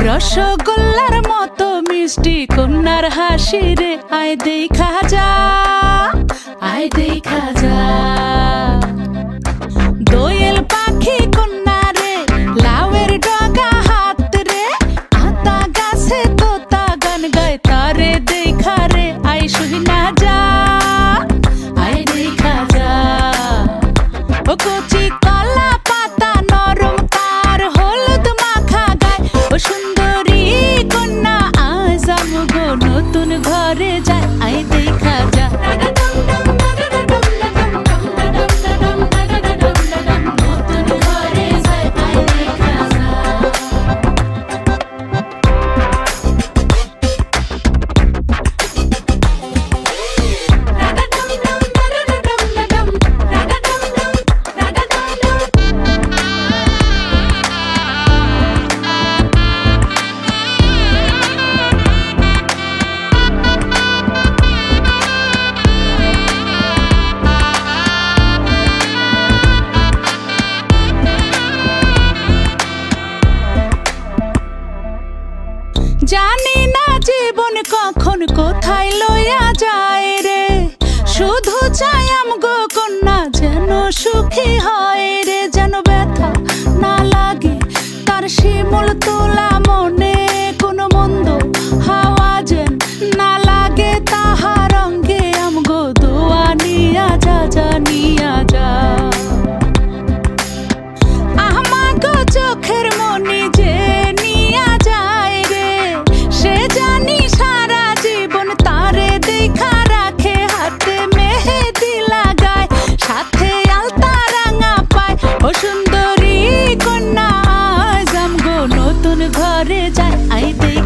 রসগোল্লার মতো মিষ্টি কন্যার হাসি রে, আয় দেখা যা, আয় দেখা যা। দোয়েল পাখি কন্যা রে, লাউয়ের ডগা হাত রে, আতা গাছে তোতা গান গায় তারে দেখা রে, আয় শুনা যা, আয় দেখা যা। ও কচি কলা পাতা নরম তার হলুদ মাখা গায়, ও সুন্দরী কন্যা আজ আমগো নতুন ঘরে যায়, আয় দেখা যা। জানি না জীবন কখন কোথায় লইয়া যায় রে, শুধু চাই আমগো কন্যা যেন সুখী হয় রে, যেন ব্যথা না লাগে তার শিমুল তোলা মনে, কোনো মন্দ হাওয়া যেন না লাগে তাহার অঙ্গে, আমগো দোয়া নিয়া যা, যা নিয়া যা। আমাগো চোখের মনি যে নিয়া যায় রে, সে জানি সারা জীবন তারে দেখা রাখে, হাতে মেহেদি লাগায় সাথে আলতা রাঙা পায়, ও সুন্দরী কন্যা আজ আমগো নতুন ঘরে যায়, আই দেখ